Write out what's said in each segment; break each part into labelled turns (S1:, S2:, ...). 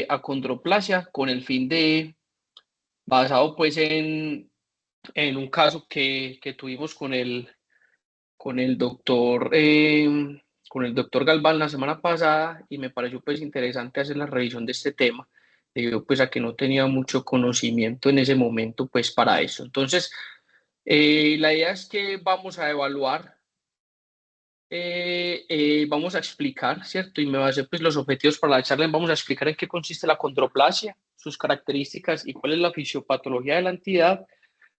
S1: acondroplasia con el fin de, basado pues en un caso que tuvimos con el doctor, con el doctor Galván la semana pasada y me pareció pues interesante hacer la revisión de este tema, debido pues a que no tenía mucho conocimiento en ese momento pues para eso. Entonces, la idea es que vamos a evaluar, vamos a explicar, ¿cierto? Y me va a hacer pues los objetivos para la charla, vamos a explicar en qué consiste la condroplasia, sus características y cuál es la fisiopatología de la entidad.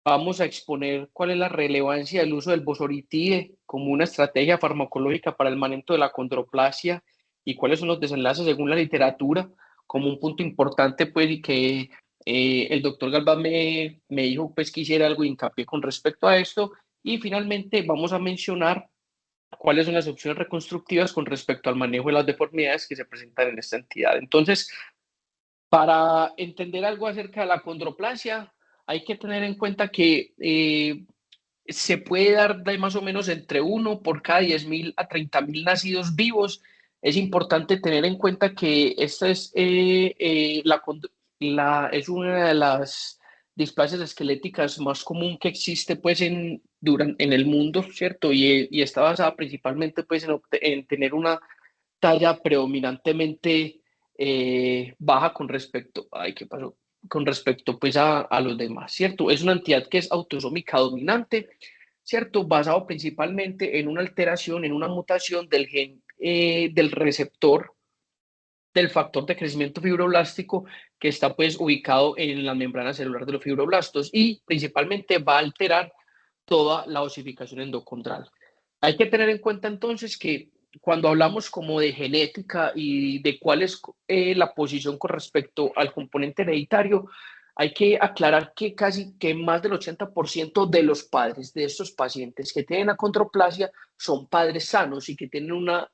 S1: Vamos a exponer cuál es la relevancia del uso del bosoritie como una estrategia farmacológica para el manejo de la condroplasia y cuáles son los desenlaces según la literatura, como un punto importante, pues, y que el doctor Galván me dijo pues que hiciera algo de hincapié con respecto a esto. Y finalmente vamos a mencionar cuáles son las opciones reconstructivas con respecto al manejo de las deformidades que se presentan en esta entidad. Entonces, para entender algo acerca de la condroplasia, hay que tener en cuenta que se puede dar de más o menos entre uno por cada 10.000 a 30.000 nacidos vivos. Es importante tener en cuenta que esta es, es una de las displasias esqueléticas más común que existe pues en el mundo, ¿cierto? Y está basada principalmente pues en tener una talla predominantemente baja con respecto, ay, ¿qué pasó? Con respecto pues a los demás, ¿cierto? Es una entidad que es autosómica dominante, ¿cierto? Basado principalmente en una alteración, en una mutación del gen del receptor del factor de crecimiento fibroblástico que está pues ubicado en la membrana celular de los fibroblastos y principalmente va a alterar toda la osificación endocondral. Hay que tener en cuenta entonces que cuando hablamos como de genética y de cuál es la posición con respecto al componente hereditario, hay que aclarar que casi que más del 80% de los padres de estos pacientes que tienen acondroplasia son padres sanos y que tienen una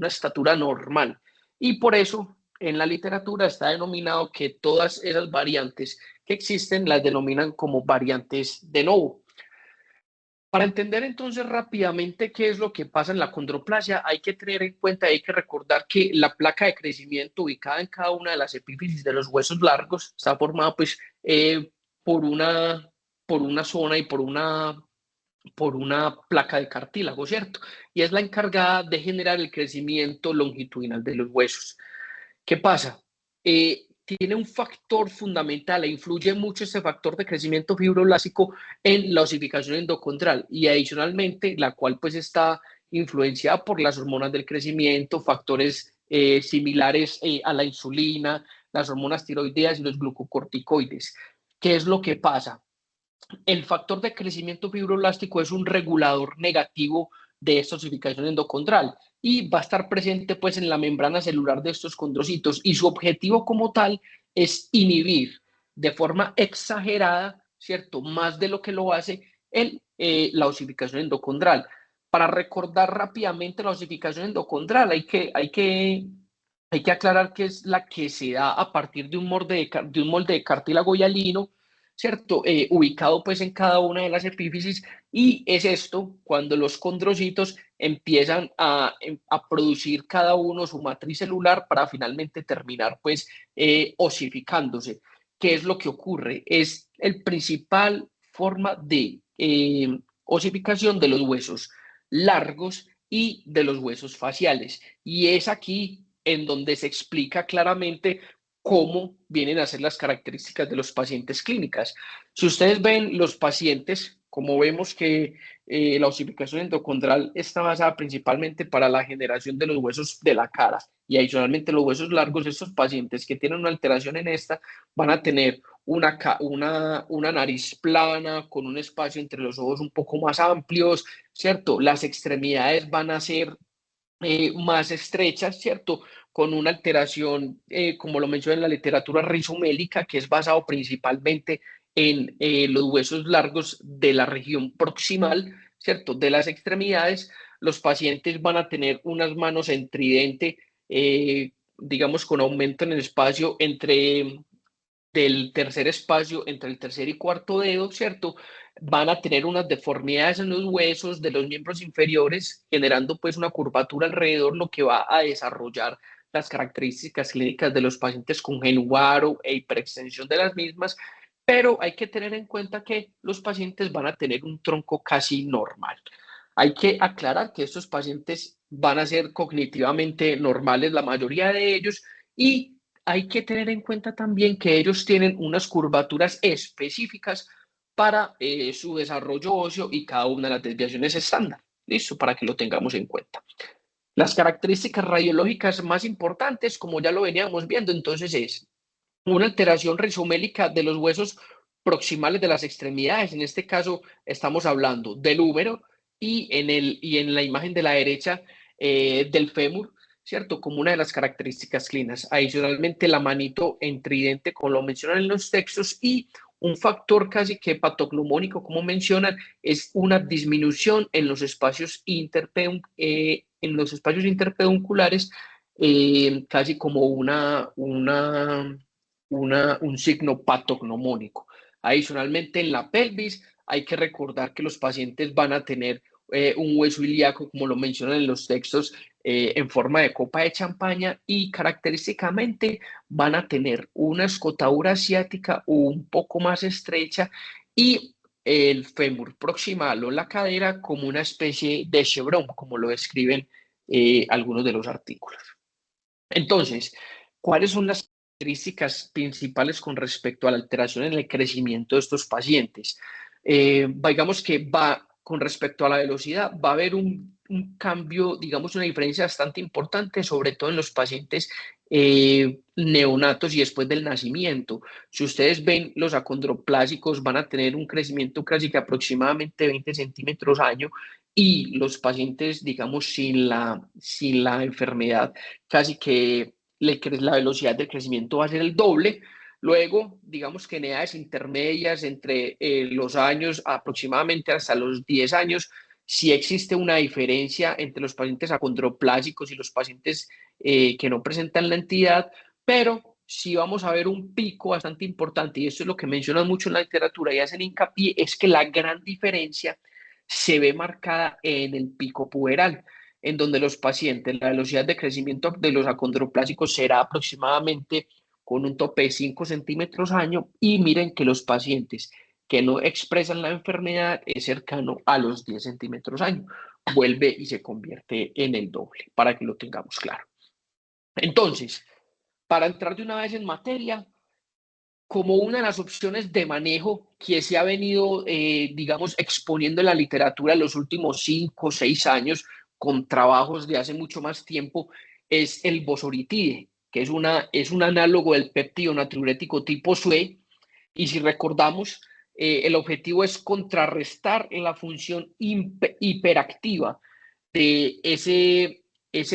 S1: estatura normal. Y por eso en la literatura está denominado que todas esas variantes que existen las denominan como variantes de novo. Para entender entonces rápidamente qué es lo que pasa en la condroplasia, hay que tener en cuenta, hay que recordar que la placa de crecimiento ubicada en cada una de las epífisis de los huesos largos está formada pues por por una zona y por una placa de cartílago, ¿cierto? Y es la encargada de generar el crecimiento longitudinal de los huesos. ¿Qué pasa? Tiene un factor fundamental e influye mucho este factor de crecimiento fibroblástico en la osificación endocondral y adicionalmente la cual pues está influenciada por las hormonas del crecimiento, factores similares a la insulina, las hormonas tiroideas y los glucocorticoides. ¿Qué es lo que pasa? El factor de crecimiento fibroblástico es un regulador negativo de esta osificación endocondral y va a estar presente pues en la membrana celular de estos condrocitos y su objetivo como tal es inhibir de forma exagerada, ¿cierto? Más de lo que lo hace la osificación endocondral. Para recordar rápidamente la osificación endocondral hay que aclarar que es la que se da a partir de un molde de cartílago hialino, ¿cierto? Ubicado pues en cada una de las epífisis y es esto cuando los condrocitos empiezan a producir cada uno su matriz celular para finalmente terminar pues osificándose. ¿Qué es lo que ocurre? Es el principal forma de osificación de los huesos largos y de los huesos faciales. Y es aquí en donde se explica claramente cómo vienen a ser las características de los pacientes clínicas. Si ustedes ven los pacientes, como vemos que la osificación endocondral está basada principalmente para la generación de los huesos de la cara y adicionalmente los huesos largos, estos pacientes que tienen una alteración en esta van a tener una nariz plana con un espacio entre los ojos un poco más amplios, ¿cierto? Las extremidades van a ser más estrechas, ¿cierto? Con una alteración, como lo menciona en la literatura rizomélica, que es basado principalmente en los huesos largos de la región proximal, ¿cierto? De las extremidades, los pacientes van a tener unas manos en tridente, digamos, con aumento en el espacio del tercer espacio entre el tercer y cuarto dedo, ¿cierto? Van a tener unas deformidades en los huesos de los miembros inferiores, generando pues una curvatura alrededor, lo que va a desarrollar las características clínicas de los pacientes con genuaro e hiperextensión de las mismas, pero hay que tener en cuenta que los pacientes van a tener un tronco casi normal. Hay que aclarar que estos pacientes van a ser cognitivamente normales, la mayoría de ellos, y hay que tener en cuenta también que ellos tienen unas curvaturas específicas para su desarrollo óseo y cada una de las desviaciones estándar. Listo, para que lo tengamos en cuenta. Las características radiológicas más importantes, como ya lo veníamos viendo, entonces es una alteración rizomélica de los huesos proximales de las extremidades. En este caso estamos hablando del húmero y en la imagen de la derecha del fémur, ¿cierto? Como una de las características clínicas. Adicionalmente, la manito en tridente, como lo mencionan en los textos, y un factor casi que patognomónico, como mencionan, es una disminución en los espacios, interpedunculares, casi como un signo patognomónico. Adicionalmente, en la pelvis hay que recordar que los pacientes van a tener un hueso ilíaco, como lo mencionan en los textos, en forma de copa de champaña y característicamente van a tener una escotadura asiática un poco más estrecha y el fémur proximal o la cadera como una especie de chevron, como lo describen algunos de los artículos. Entonces, ¿cuáles son las características principales con respecto a la alteración en el crecimiento de estos pacientes? Digamos que va con respecto a la velocidad, va a haber un cambio, digamos, una diferencia bastante importante, sobre todo en los pacientes neonatos y después del nacimiento. Si ustedes ven, los acondroplásicos van a tener un crecimiento casi que aproximadamente 20 centímetros año y los pacientes, digamos, sin la enfermedad, casi que la velocidad del crecimiento va a ser el doble. Luego, digamos que en edades intermedias, entre los años aproximadamente hasta los 10 años, sí existe una diferencia entre los pacientes acondroplásicos y los pacientes que no presentan la entidad, pero sí vamos a ver un pico bastante importante, y esto es lo que mencionan mucho en la literatura y hacen hincapié, es que la gran diferencia se ve marcada en el pico puberal, en donde los pacientes, la velocidad de crecimiento de los acondroplásicos será aproximadamente con un tope de 5 centímetros año, y miren que los pacientes que no expresan la enfermedad es cercano a los 10 centímetros año. Vuelve y se convierte en el doble, para que lo tengamos claro. Entonces, para entrar de una vez en materia, como una de las opciones de manejo que se ha venido, digamos, exponiendo en la literatura en los últimos 5 o 6 años, con trabajos de hace mucho más tiempo, es el bosoritide, que es un análogo del péptido natriurético tipo SUE, y si recordamos, el objetivo es contrarrestar la función hiperactiva de ese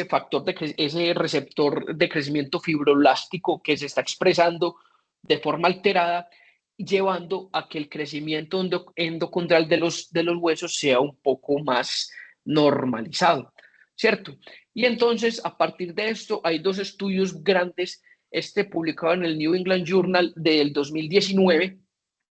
S1: factor, ese receptor de crecimiento fibroblástico que se está expresando de forma alterada, llevando a que el crecimiento endocondral de los huesos sea un poco más normalizado, ¿cierto? Y entonces, a partir de esto, hay dos estudios grandes, publicado en el New England Journal del 2019,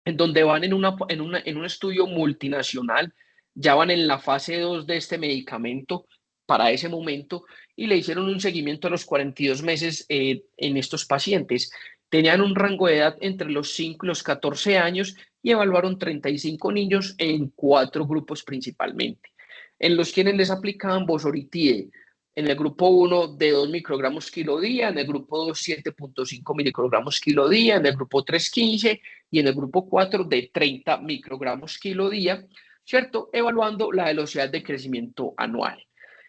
S1: en donde van en un estudio multinacional, ya van en la fase 2 de este medicamento para ese momento, y le hicieron un seguimiento a los 42 meses en estos pacientes. Tenían un rango de edad entre los 5 y los 14 años y evaluaron 35 niños en 4 grupos principalmente, en los quienes les aplicaban bosoritide. En el grupo 1 de 2 microgramos kilo día, en el grupo 2 7.5 microgramos kilo día, en el grupo 3 15 y en el grupo 4 de 30 microgramos kilo día, ¿cierto? Evaluando la velocidad de crecimiento anual.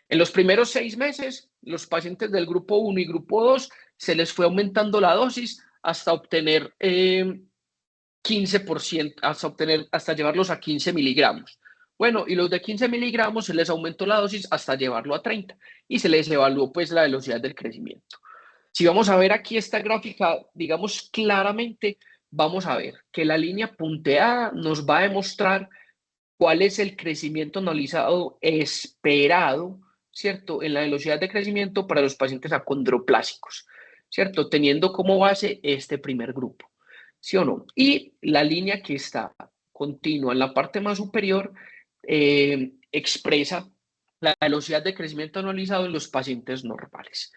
S1: En los primeros 6 meses, los pacientes del grupo 1 y grupo 2 se les fue aumentando la dosis hasta obtener 15%, hasta llevarlos a 15 miligramos. Bueno, y los de 15 miligramos se les aumentó la dosis hasta llevarlo a 30 y se les evaluó pues la velocidad del crecimiento. Si vamos a ver aquí esta gráfica, digamos claramente, vamos a ver que la línea punteada nos va a demostrar cuál es el crecimiento anualizado esperado, ¿cierto? En la velocidad de crecimiento para los pacientes acondroplásicos, ¿cierto? Teniendo como base este primer grupo, ¿sí o no? Y la línea que está continua en la parte más superior expresa la velocidad de crecimiento anualizado en los pacientes normales.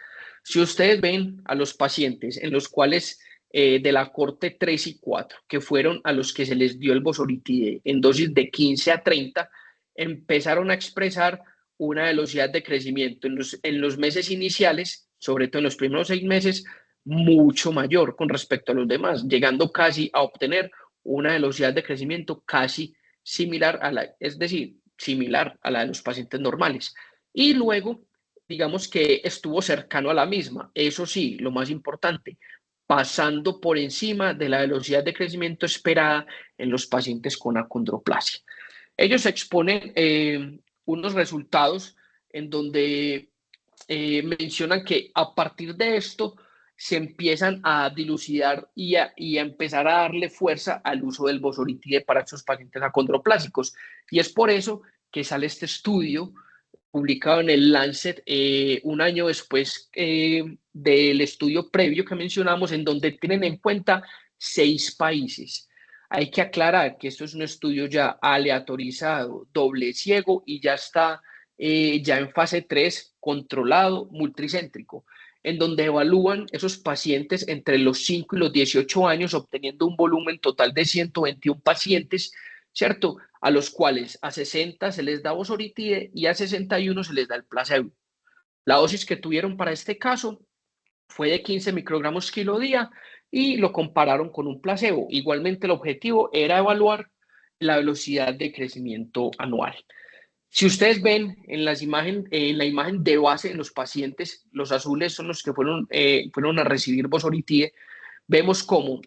S1: Si ustedes ven a los pacientes en los cuales de la corte 3 y 4, que fueron a los que se les dio el bosoritide en dosis de 15 a 30, empezaron a expresar una velocidad de crecimiento en los meses iniciales, sobre todo en los primeros 6 meses, mucho mayor con respecto a los demás, llegando casi a obtener una velocidad de crecimiento casi similar a la, es decir, similar a la de los pacientes normales. Y luego, digamos que estuvo cercano a la misma. Eso sí, lo más importante, pasando por encima de la velocidad de crecimiento esperada en los pacientes con acondroplasia. Ellos exponen unos resultados en donde mencionan que a partir de esto se empiezan a dilucidar y a empezar a darle fuerza al uso del bosoritide para esos pacientes acondroplásicos. Y es por eso que sale este estudio publicado en el Lancet un año después del estudio previo que mencionamos, en donde tienen en cuenta 6 países. Hay que aclarar que esto es un estudio ya aleatorizado, doble ciego y ya está ya en fase 3, controlado, multicéntrico, en donde evalúan esos pacientes entre los 5 y los 18 años, obteniendo un volumen total de 121 pacientes, ¿cierto? A los cuales a 60 se les da bosoritide y a 61 se les da el placebo. La dosis que tuvieron para este caso fue de 15 microgramos kilo día y lo compararon con un placebo. Igualmente el objetivo era evaluar la velocidad de crecimiento anual. Si ustedes ven en la imagen de base en los pacientes, los azules son los que fueron a recibir bosoritide, vemos cómo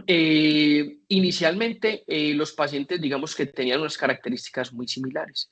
S1: inicialmente los pacientes, digamos que tenían unas características muy similares.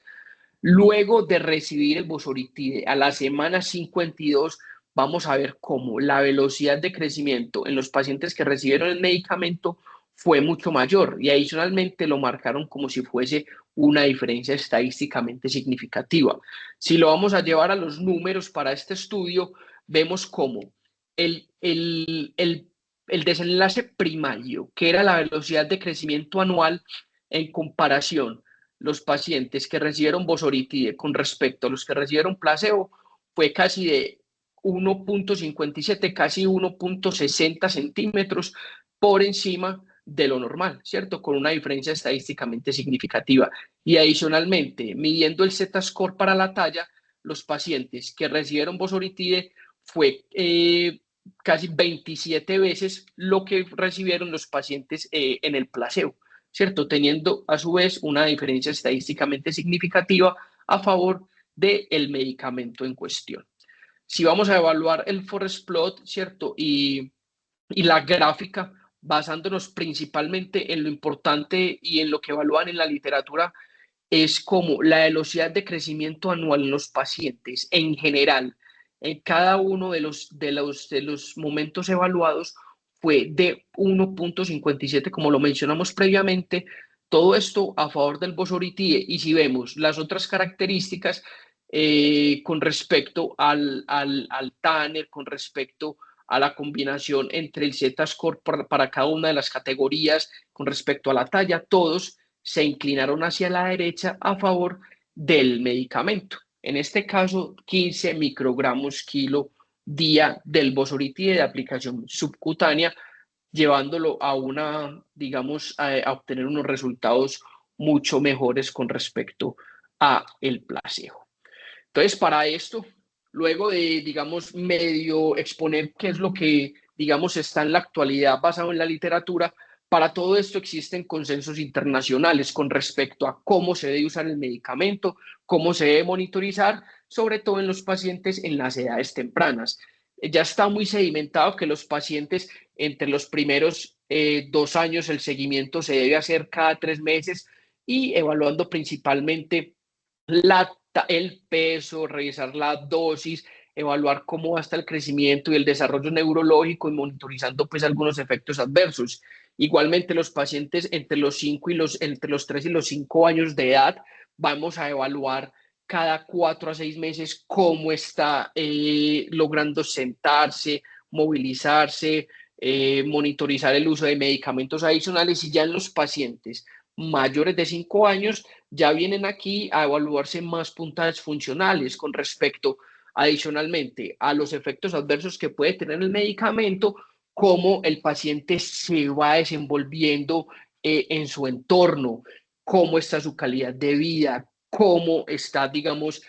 S1: Luego de recibir el bosoritide a la semana 52, vamos a ver cómo la velocidad de crecimiento en los pacientes que recibieron el medicamento fue mucho mayor y adicionalmente lo marcaron como si fuese una diferencia estadísticamente significativa. Si lo vamos a llevar a los números para este estudio, vemos cómo el, el, el, el desenlace primario, que era la velocidad de crecimiento anual en comparación los pacientes que recibieron bosoritide con respecto a los que recibieron placebo fue casi de 1.57, casi 1.60 centímetros por encima de lo normal, ¿cierto? Con una diferencia estadísticamente significativa. Y adicionalmente, midiendo el Z-score para la talla, los pacientes que recibieron bosoritide fue casi 27 veces lo que recibieron los pacientes en el placebo. ¿Cierto? Teniendo a su vez una diferencia estadísticamente significativa a favor del medicamento en cuestión. Si vamos a evaluar el forest plot, ¿cierto? Y la gráfica, basándonos principalmente en lo importante y en lo que evalúan en la literatura, es como la velocidad de crecimiento anual en los pacientes en general, en cada uno de los momentos evaluados, fue de 1.57, como lo mencionamos previamente, todo esto a favor del bosoritide. Y si vemos las otras características con respecto al Tanner, con respecto a la combinación entre el Z-score para cada una de las categorías, con respecto a la talla, todos se inclinaron hacia la derecha a favor del medicamento. En este caso, 15 microgramos kilo día del bosoritide de aplicación subcutánea, llevándolo a digamos, a obtener unos resultados mucho mejores con respecto a el placebo. Entonces, para esto, luego de, digamos, medio exponer qué es lo que, digamos, está en la actualidad basado en la literatura, para todo esto existen consensos internacionales con respecto a cómo se debe usar el medicamento, cómo se debe monitorizar, sobre todo en los pacientes en las edades tempranas. Ya está muy sedimentado que los pacientes entre los primeros 2 años el seguimiento se debe hacer cada 3 meses y evaluando principalmente el peso, revisar la dosis, evaluar cómo va hasta el crecimiento y el desarrollo neurológico y monitorizando pues algunos efectos adversos. Igualmente los pacientes entre los 3 y los 5 años de edad vamos a evaluar cada 4 a 6 meses cómo está logrando sentarse, movilizarse, monitorizar el uso de medicamentos adicionales y ya en los pacientes mayores de 5 años ya vienen aquí a evaluarse más puntajes funcionales con respecto adicionalmente a los efectos adversos que puede tener el medicamento, cómo el paciente se va desenvolviendo en su entorno, cómo está su calidad de vida, cómo está, digamos,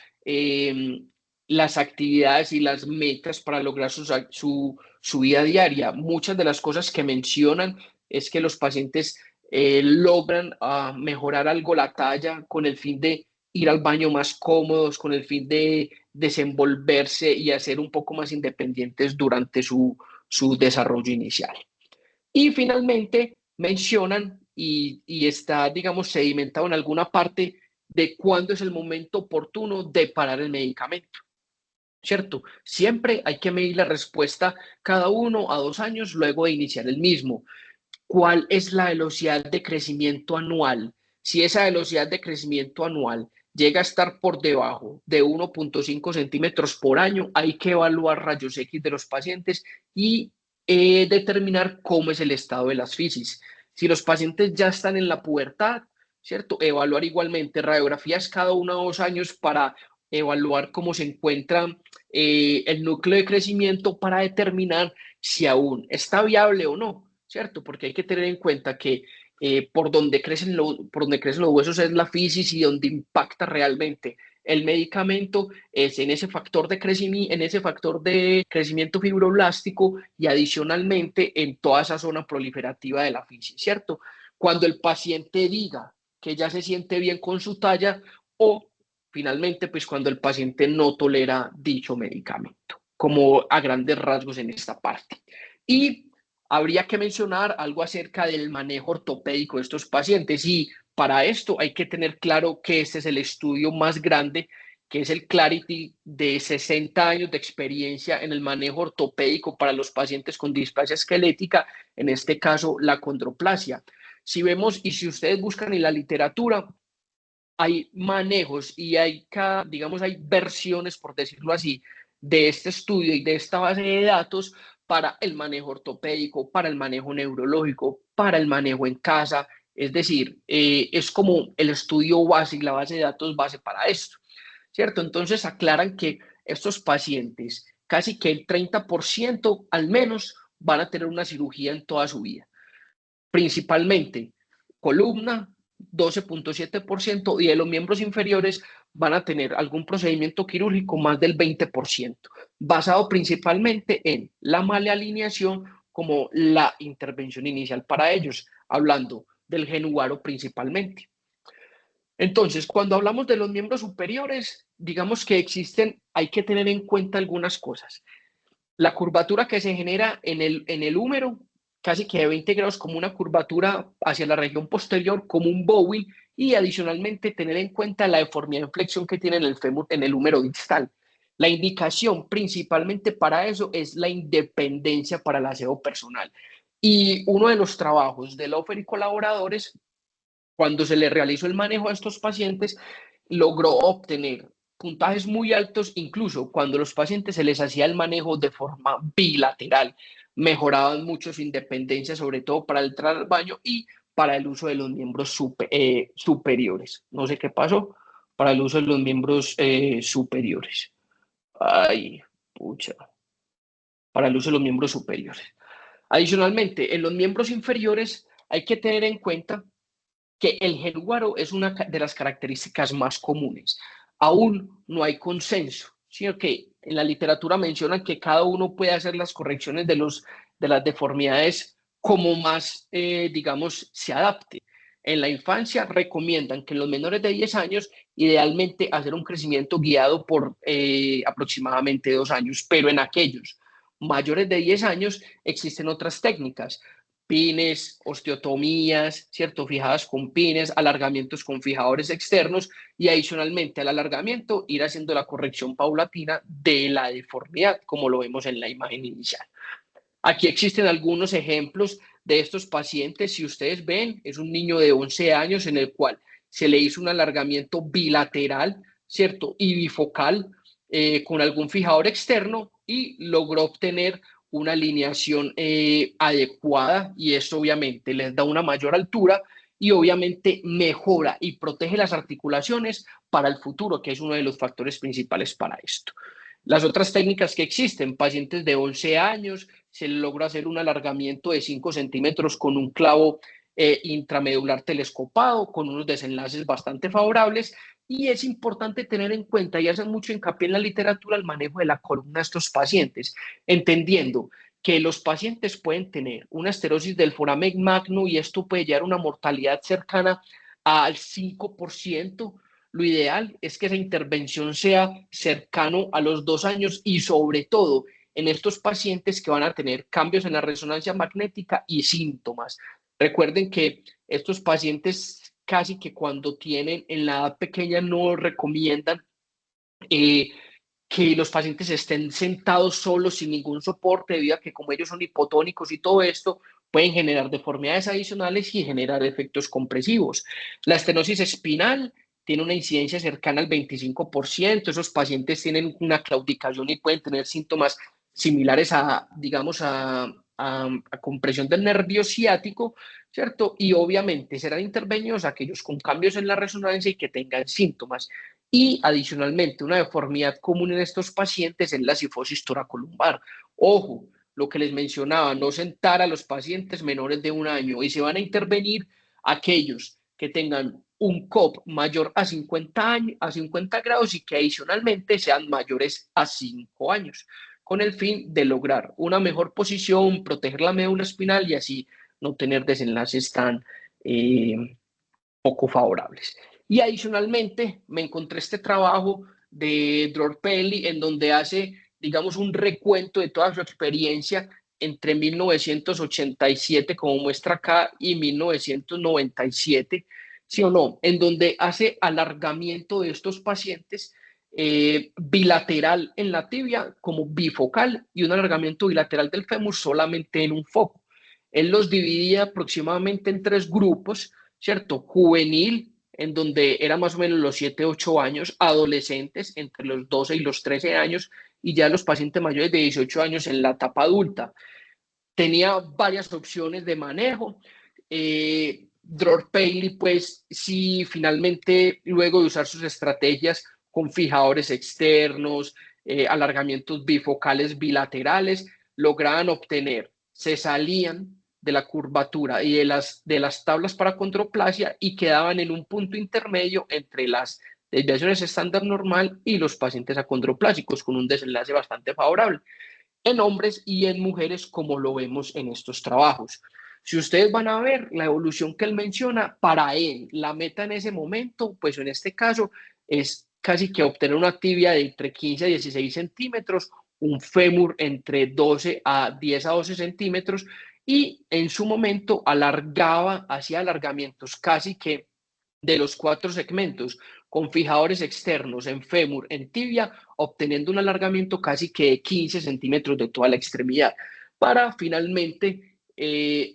S1: las actividades y las metas para lograr su vida diaria. Muchas de las cosas que mencionan es que los pacientes logran mejorar algo la talla con el fin de ir al baño más cómodos, con el fin de desenvolverse y hacer un poco más independientes durante su desarrollo inicial. Y finalmente mencionan y está, digamos, sedimentado en alguna parte de cuándo es el momento oportuno de parar el medicamento. ¿Cierto? Siempre hay que medir la respuesta cada 1 a 2 años luego de iniciar el mismo. ¿Cuál es la velocidad de crecimiento anual? Si esa velocidad de crecimiento anual llega a estar por debajo de 1,5 centímetros por año, hay que evaluar rayos X de los pacientes y determinar cómo es el estado de las fisis. Si los pacientes ya están en la pubertad, ¿cierto? Evaluar igualmente radiografías cada 1 o 2 años para evaluar cómo se encuentra el núcleo de crecimiento para determinar si aún está viable o no, ¿cierto? Porque hay que tener en cuenta que por donde crecen los huesos es la fisis y donde impacta realmente el medicamento es en ese factor de crecimiento fibroblástico y adicionalmente en toda esa zona proliferativa de la fisis, ¿cierto? Cuando el paciente diga que ya se siente bien con su talla o finalmente pues cuando el paciente no tolera dicho medicamento, como a grandes rasgos en esta parte. Y habría que mencionar algo acerca del manejo ortopédico de estos pacientes y para esto hay que tener claro que este es el estudio más grande, que es el Clarity de 60 años de experiencia en el manejo ortopédico para los pacientes con displasia esquelética, en este caso la condroplasia. Si vemos y si ustedes buscan en la literatura, hay manejos y digamos, hay versiones, por decirlo así, de este estudio y de esta base de datos para el manejo ortopédico, para el manejo neurológico, para el manejo en casa. Es decir, es como el estudio base y la base de datos base para esto, ¿cierto? Entonces aclaran que estos pacientes, casi que el 30% al menos, van a tener una cirugía en toda su vida, principalmente columna, 12,7%, y de los miembros inferiores van a tener algún procedimiento quirúrgico más del 20%, basado principalmente en la mala alineación como la intervención inicial para ellos, hablando del genuaro principalmente. Entonces, cuando hablamos de los miembros superiores, digamos que hay que tener en cuenta algunas cosas. La curvatura que se genera en el húmero, casi que de 20 grados, como una curvatura hacia la región posterior, como un Bowie, y adicionalmente tener en cuenta la deformidad de flexión que tiene en el fémur, en el húmero distal. La indicación principalmente para eso es la independencia para el aseo personal. Y uno de los trabajos de Lofer y colaboradores, cuando se le realizó el manejo a estos pacientes, logró obtener puntajes muy altos, incluso cuando los pacientes se les hacía el manejo de forma bilateral. Mejoraban mucho su independencia, sobre todo para entrar al baño y para el uso de los miembros superiores. No sé qué pasó, para el uso de los miembros superiores. Ay, pucha, para el uso de los miembros superiores. Adicionalmente, en los miembros inferiores hay que tener en cuenta que el genuaro es una de las características más comunes. Aún no hay consenso, sino que en la literatura mencionan que cada uno puede hacer las correcciones de las deformidades como más, digamos, se adapte. En la infancia recomiendan que en los menores de 10 años, idealmente hacer un crecimiento guiado por aproximadamente 2 años, pero en aquellos mayores de 10 años existen otras técnicas, pines, osteotomías, ¿cierto? Fijadas con pines, alargamientos con fijadores externos y adicionalmente al alargamiento ir haciendo la corrección paulatina de la deformidad, como lo vemos en la imagen inicial. Aquí existen algunos ejemplos de estos pacientes. Si ustedes ven, es un niño de 11 años en el cual se le hizo un alargamiento bilateral, ¿cierto? Y bifocal con algún fijador externo y logró obtener una alineación adecuada y esto obviamente les da una mayor altura y obviamente mejora y protege las articulaciones para el futuro, que es uno de los factores principales para esto. Las otras técnicas que existen, pacientes de 11 años, se logra hacer un alargamiento de 5 centímetros con un clavo intramedular telescopado, con unos desenlaces bastante favorables. Y es importante tener en cuenta, y hacen mucho hincapié en la literatura, el manejo de la columna de estos pacientes, entendiendo que los pacientes pueden tener una esterosis del foramen magno y esto puede llevar a una mortalidad cercana al 5%. Lo ideal es que esa intervención sea cercano a los 2 años y sobre todo en estos pacientes que van a tener cambios en la resonancia magnética y síntomas. Recuerden que estos pacientes casi que cuando tienen en la edad pequeña no recomiendan eh, que los pacientes estén sentados solos sin ningún soporte, debido a que como ellos son hipotónicos y todo esto, pueden generar deformidades adicionales y generar efectos compresivos. La estenosis espinal tiene una incidencia cercana al 25%. Esos pacientes tienen una claudicación y pueden tener síntomas similares a, digamos, a compresión del nervio ciático, ¿cierto? Y obviamente serán intervenidos aquellos con cambios en la resonancia y que tengan síntomas. Y adicionalmente, una deformidad común en estos pacientes es la cifosis toracolumbar. Ojo, lo que les mencionaba, no sentar a los pacientes menores de 1 año y se van a intervenir aquellos que tengan un COP mayor a 50, años, a 50 grados y que adicionalmente sean mayores a 5 años, con el fin de lograr una mejor posición, proteger la médula espinal y así no tener desenlaces tan poco favorables. Y adicionalmente me encontré este trabajo de Dror Pelli en donde hace, digamos, un recuento de toda su experiencia entre 1987, como muestra acá, y 1997, ¿sí o no? En donde hace alargamiento de estos pacientes bilateral en la tibia como bifocal y un alargamiento bilateral del fémur solamente en un foco. Él los dividía aproximadamente en 3 grupos, ¿cierto? Juvenil, en donde era más o menos los 7, 8 años, adolescentes entre los 12 y los 13 años, y ya los pacientes mayores de 18 años en la etapa adulta. Tenía varias opciones de manejo. Dror Paley, pues, sí, finalmente, luego de usar sus estrategias con fijadores externos, alargamientos bifocales bilaterales, lograban obtener, se salían de la curvatura y de las tablas para condroplasia y quedaban en un punto intermedio entre las desviaciones estándar normal y los pacientes acondroplásicos, con un desenlace bastante favorable en hombres y en mujeres, como lo vemos en estos trabajos. Si ustedes van a ver la evolución que él menciona, para él, la meta en ese momento, pues en este caso, es casi que obtener una tibia de entre 15 a 16 centímetros, un fémur entre 12 a 10 a 12 centímetros, y en su momento alargaba, hacía alargamientos casi que de los 4 segmentos, con fijadores externos en fémur, en tibia, obteniendo un alargamiento casi que de 15 centímetros de toda la extremidad, para finalmente,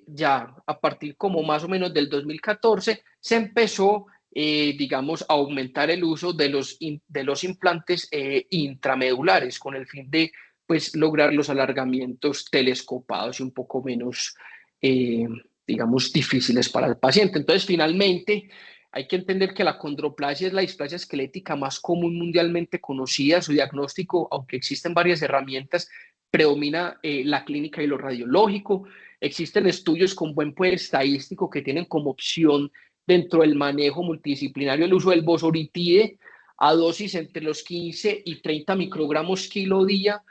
S1: ya a partir como más o menos del 2014, se empezó, digamos, a aumentar el uso de los implantes intramedulares, con el fin de, pues, lograr los alargamientos telescopados y un poco menos, eh, digamos, difíciles para el paciente. Entonces, finalmente, hay que entender que la condroplasia es la displasia esquelética más común mundialmente conocida. Su diagnóstico, aunque existen varias herramientas, predomina la clínica y lo radiológico. Existen estudios con buen poder estadístico que tienen como opción dentro del manejo multidisciplinario el uso del bosoritide a dosis entre los 15 y 30 microgramos kilo día.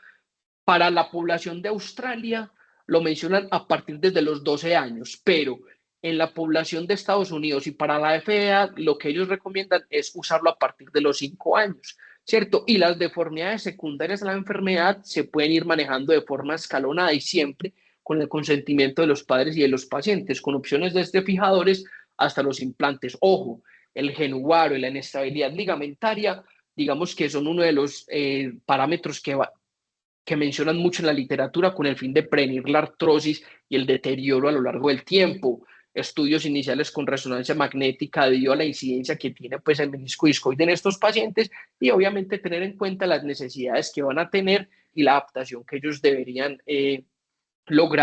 S1: Para la población de Australia lo mencionan a partir desde los 12 años, pero en la población de Estados Unidos y para la FDA lo que ellos recomiendan es usarlo a partir de los 5 años, ¿cierto? Y las deformidades secundarias a la enfermedad se pueden ir manejando de forma escalonada y siempre con el consentimiento de los padres y de los pacientes, con opciones desde fijadores hasta los implantes. Ojo, el genuaro y la inestabilidad ligamentaria, digamos que son uno de los parámetros que mencionan mucho en la literatura con el fin de prevenir la artrosis y el deterioro a lo largo del tiempo. Estudios iniciales con resonancia magnética debido a la incidencia que tiene pues el menisco discoide en estos pacientes y obviamente tener en cuenta las necesidades que van a tener y la adaptación que ellos deberían lograr